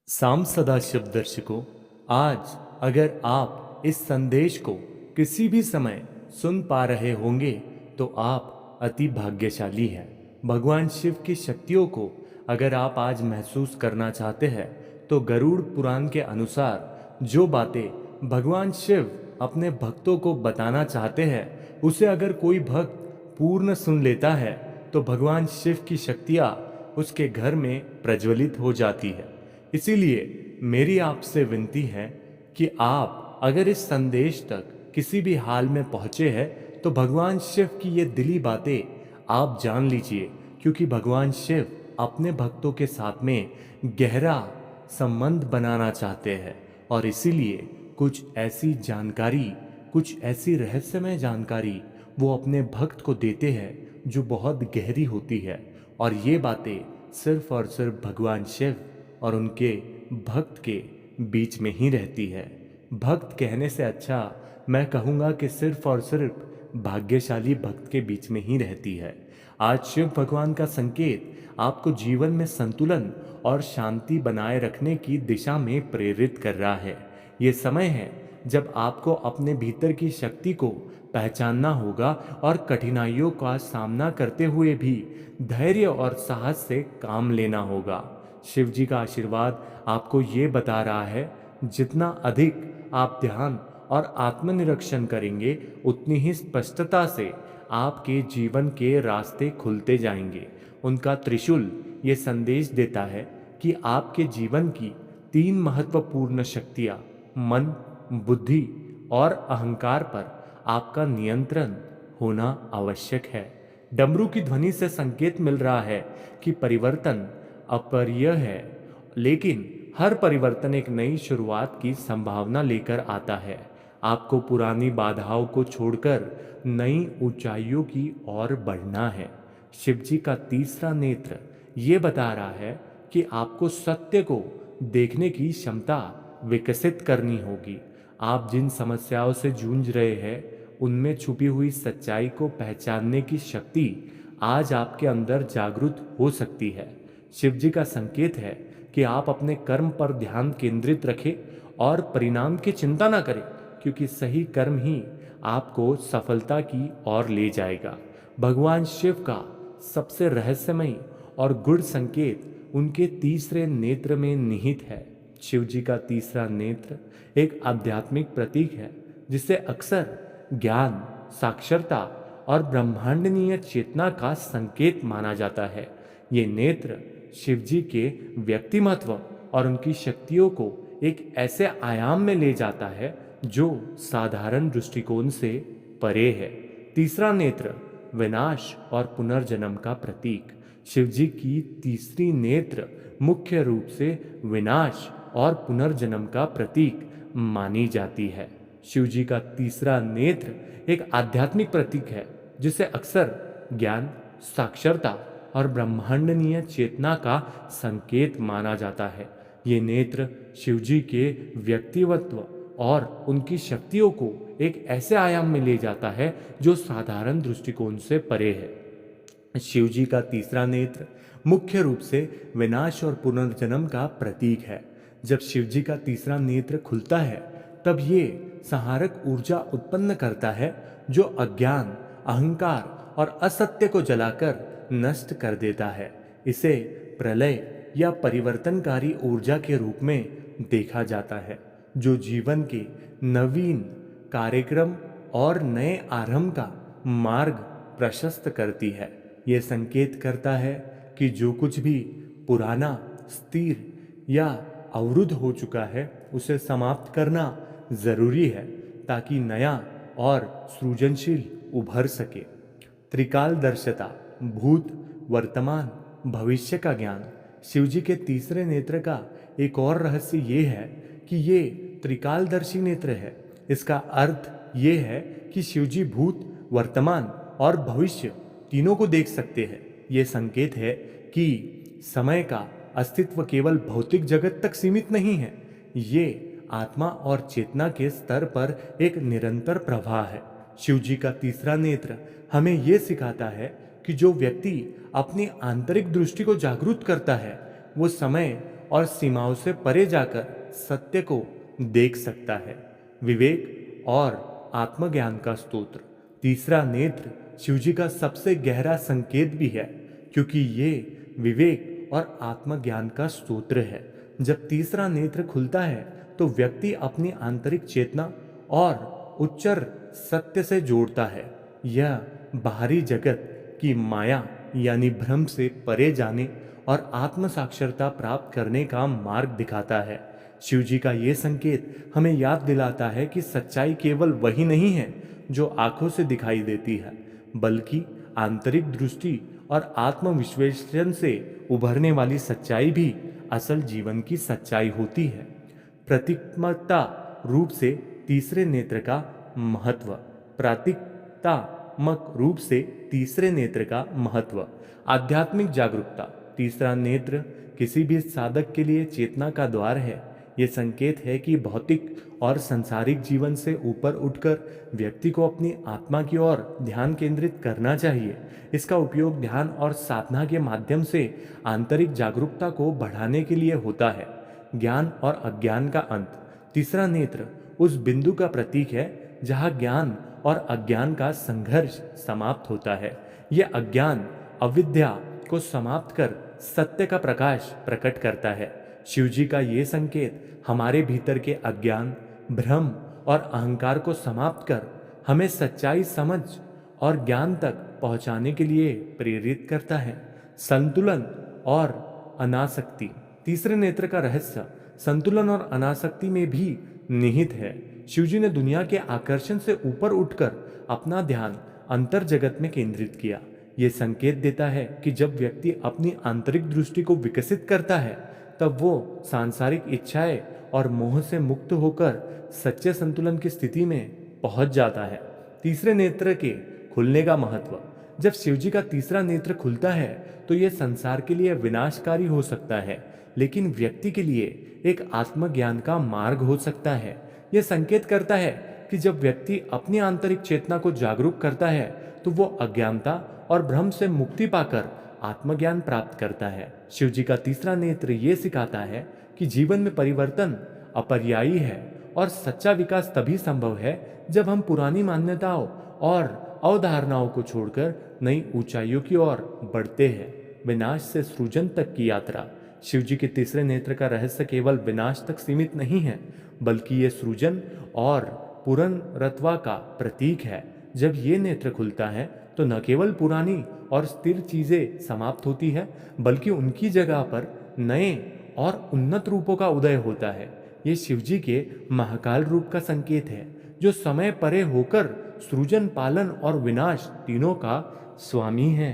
साम सदाशिव दर्शकों, आज अगर आप इस संदेश को किसी भी समय सुन पा रहे होंगे तो आप अति भाग्यशाली हैं। भगवान शिव की शक्तियों को अगर आप आज महसूस करना चाहते हैं तो गरुड़ पुराण के अनुसार जो बातें भगवान शिव अपने भक्तों को बताना चाहते हैं उसे अगर कोई भक्त पूर्ण सुन लेता है तो भगवान शिव की शक्तियाँ उसके घर में प्रज्वलित हो जाती है। इसीलिए मेरी आपसे विनती है कि आप अगर इस संदेश तक किसी भी हाल में पहुंचे हैं तो भगवान शिव की ये दिली बातें आप जान लीजिए, क्योंकि भगवान शिव अपने भक्तों के साथ में गहरा संबंध बनाना चाहते हैं और इसीलिए कुछ ऐसी जानकारी, कुछ ऐसी रहस्यमय जानकारी वो अपने भक्त को देते हैं जो बहुत गहरी होती है। और ये बातें सिर्फ और सिर्फ भगवान शिव और उनके भक्त के बीच में ही रहती है। भक्त कहने से अच्छा मैं कहूँगा कि सिर्फ और सिर्फ भाग्यशाली भक्त के बीच में ही रहती है। आज शिव भगवान का संकेत आपको जीवन में संतुलन और शांति बनाए रखने की दिशा में प्रेरित कर रहा है। ये समय है जब आपको अपने भीतर की शक्ति को पहचानना होगा और कठिनाइयों का सामना करते हुए भी धैर्य और साहस से काम लेना होगा। शिव जी का आशीर्वाद आपको ये बता रहा है, जितना अधिक आप ध्यान और आत्मनिरीक्षण करेंगे उतनी ही स्पष्टता से आपके जीवन के रास्ते खुलते जाएंगे। उनका त्रिशूल ये संदेश देता है कि आपके जीवन की तीन महत्वपूर्ण शक्तियाँ मन, बुद्धि और अहंकार पर आपका नियंत्रण होना आवश्यक है। डमरू की ध्वनि से संकेत मिल रहा है कि परिवर्तन अपरिय है, लेकिन हर परिवर्तन एक नई शुरुआत की संभावना लेकर आता है। आपको पुरानी बाधाओं को छोड़कर नई ऊंचाइयों की ओर बढ़ना है। शिव जी का तीसरा नेत्र ये बता रहा है कि आपको सत्य को देखने की क्षमता विकसित करनी होगी। आप जिन समस्याओं से जूझ रहे हैं उनमें छुपी हुई सच्चाई को पहचानने की शक्ति आज आपके अंदर जागृत हो सकती है। शिव जी का संकेत है कि आप अपने कर्म पर ध्यान केंद्रित रखें और परिणाम की चिंता ना करें, क्योंकि सही कर्म ही आपको सफलता की ओर ले जाएगा। भगवान शिव का सबसे रहस्यमयी और गूढ़ संकेत उनके तीसरे नेत्र में निहित है। शिव जी का तीसरा नेत्र एक आध्यात्मिक प्रतीक है जिसे अक्सर ज्ञान, साक्षरता और ब्रह्मांडनीय चेतना का संकेत माना जाता है। ये नेत्र शिव जी के व्यक्तिमत्व और उनकी शक्तियों को एक ऐसे आयाम में ले जाता है जो साधारण दृष्टिकोण से परे है। तीसरा नेत्र विनाश और पुनर्जन्म का प्रतीक। शिव जी की तीसरी नेत्र मुख्य रूप से विनाश और पुनर्जन्म का प्रतीक मानी जाती है। शिव जी का तीसरा नेत्र एक आध्यात्मिक प्रतीक है जिसे अक्सर ज्ञान, साक्षरता और ब्रह्मांडनीय चेतना का संकेत माना जाता है। ये नेत्र शिव जी के व्यक्तित्व और उनकी शक्तियों को एक ऐसे आयाम में ले जाता है जो साधारण दृष्टिकोण से परे है। शिव जी का तीसरा नेत्र मुख्य रूप से विनाश और पुनर्जन्म का प्रतीक है। जब शिव जी का तीसरा नेत्र खुलता है तब ये संहारक ऊर्जा उत्पन्न करता है जो अज्ञान, अहंकार और असत्य को जलाकर नष्ट कर देता है। इसे प्रलय या परिवर्तनकारी ऊर्जा के रूप में देखा जाता है जो जीवन के नवीन कार्यक्रम और नए आरंभ का मार्ग प्रशस्त करती है। यह संकेत करता है कि जो कुछ भी पुराना, स्थिर या अवरुद्ध हो चुका है उसे समाप्त करना जरूरी है ताकि नया और सृजनशील उभर सके। त्रिकालदर्शिता, भूत, वर्तमान, भविष्य का ज्ञान। शिवजी के तीसरे नेत्र का एक और रहस्य ये है कि ये त्रिकालदर्शी नेत्र है। इसका अर्थ ये है कि शिवजी भूत, वर्तमान और भविष्य तीनों को देख सकते हैं। ये संकेत है कि समय का अस्तित्व केवल भौतिक जगत तक सीमित नहीं है, ये आत्मा और चेतना के स्तर पर एक निरंतर प्रवाह है। शिवजी का तीसरा नेत्र हमें यह सिखाता है कि जो व्यक्ति अपनी आंतरिक दृष्टि को जागरूक करता है वो समय और सीमाओं से परे जाकर सत्य को देख सकता है। विवेक और आत्मज्ञान का स्तोत्र। तीसरा नेत्र शिवजी का सबसे गहरा संकेत भी है, क्योंकि ये विवेक और आत्मज्ञान का स्तोत्र है। जब तीसरा नेत्र खुलता है तो व्यक्ति अपनी आंतरिक चेतना और उच्चर सत्य से जोड़ता है। यह बाहरी जगत की माया यानी भ्रम से परे जाने और आत्म साक्षरता प्राप्त करने का मार्ग दिखाता है। शिवजी का ये संकेत हमें याद दिलाता है कि सच्चाई केवल वही नहीं है जो आंखों से दिखाई देती है, बल्कि आंतरिक दृष्टि और आत्मविश्लेषण से उभरने वाली सच्चाई भी असल जीवन की सच्चाई होती है। प्रतीकात्मक रूप से तीसरे नेत्र का महत्व। प्रतीकात्मक रूप से तीसरे नेत्र का महत्व। आध्यात्मिक जागरूकता। तीसरा नेत्र किसी भी साधक के लिए चेतना का द्वार है। ये संकेत है कि भौतिक और सांसारिक जीवन से ऊपर उठकर व्यक्ति को अपनी आत्मा की ओर ध्यान केंद्रित करना चाहिए। इसका उपयोग ध्यान और साधना के माध्यम से आंतरिक जागरूकता को बढ़ाने के लिए होता है। ज्ञान और अज्ञान का अंत। तीसरा नेत्र उस बिंदु का प्रतीक है जहां ज्ञान और अज्ञान का संघर्ष समाप्त होता है। यह अज्ञान अविद्या को समाप्त कर सत्य का प्रकाश प्रकट करता है। शिवजी का ये संकेत हमारे भीतर के अज्ञान, भ्रम और अहंकार को समाप्त कर हमें सच्चाई, समझ और ज्ञान तक पहुंचाने के लिए प्रेरित करता है। संतुलन और अनासक्ति। तीसरे नेत्र का रहस्य संतुलन और अनासक्ति में भी निहित है। शिवजी ने दुनिया के आकर्षण से ऊपर उठकर अपना ध्यान अंतर जगत में केंद्रित किया। ये संकेत देता है कि जब व्यक्ति अपनी आंतरिक दृष्टि को विकसित करता है तब वो सांसारिक इच्छाएं और मोह से मुक्त होकर सच्चे संतुलन की स्थिति में पहुंच जाता है। तीसरे नेत्र के खुलने का महत्व। जब शिवजी का तीसरा नेत्र खुलता है तो यह संसार के लिए विनाशकारी हो सकता है, लेकिन व्यक्ति के लिए एक आत्मज्ञान का मार्ग हो सकता है। यह संकेत करता है कि जब व्यक्ति अपनी आंतरिक चेतना को जागरूक करता है तो वो अज्ञानता और भ्रम से मुक्ति पाकर आत्मज्ञान प्राप्त करता है। शिवजी का तीसरा नेत्र ये सिखाता है कि जीवन में परिवर्तन अपरियायी है और सच्चा विकास तभी संभव है जब हम पुरानी मान्यताओं और अवधारणाओं को छोड़कर नई ऊंचाइयों की ओर बढ़ते हैं। विनाश से सृजन तक की यात्रा। शिवजी के तीसरे नेत्र का रहस्य केवल विनाश तक सीमित नहीं है, बल्कि ये सृजन और पुनर्रत्वा का प्रतीक है। जब ये नेत्र खुलता है तो न केवल पुरानी और स्थिर चीजें समाप्त होती है, बल्कि उनकी जगह पर नए और उन्नत रूपों का उदय होता है। ये शिवजी के महाकाल रूप का संकेत है, जो समय परे होकर सृजन, पालन और विनाश तीनों का स्वामी है।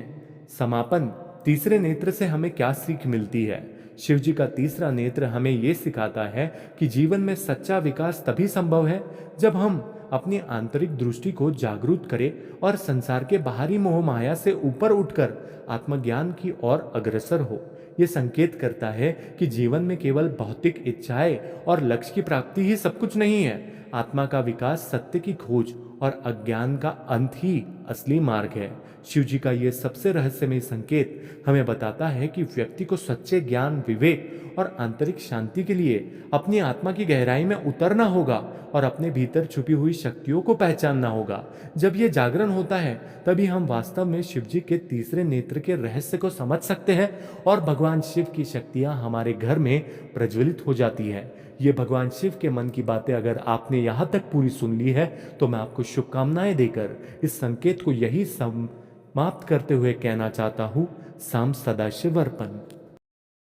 समापन। तीसरे नेत्र से हमें क्या सीख मिलती है? शिवजी का तीसरा नेत्र हमें यह सिखाता है कि जीवन में सच्चा विकास तभी संभव है जब हम अपनी आंतरिक दृष्टि को जागरूक करें और संसार के बाहरी मोह माया से ऊपर उठकर आत्मज्ञान की ओर अग्रसर हो। यह संकेत करता है कि जीवन में केवल भौतिक इच्छाएं और लक्ष्य की प्राप्ति ही सब कुछ नहीं है। आत्मा का विकास, सत्य की खोज और अज्ञान का अंत ही असली मार्ग है। शिवजी का यह सबसे रहस्यमय संकेत हमें बताता है कि व्यक्ति को सच्चे ज्ञान, विवेक और आंतरिक शांति के लिए अपनी आत्मा की गहराई में उतरना होगा और अपने भीतर छुपी हुई शक्तियों को पहचानना होगा। जब यह जागरण होता है तभी हम वास्तव में शिवजी के तीसरे नेत्र के रहस्य को समझ सकते हैं और भगवान शिव की शक्तियां हमारे घर में प्रज्वलित हो जाती है। ये भगवान शिव के मन की बातें अगर आपने यहाँ तक पूरी सुन ली है तो मैं आपको शुभकामनाएं देकर इस संकेत को यही समाप्त करते हुए कहना चाहता हूँ, साम सदाशिव अर्पण।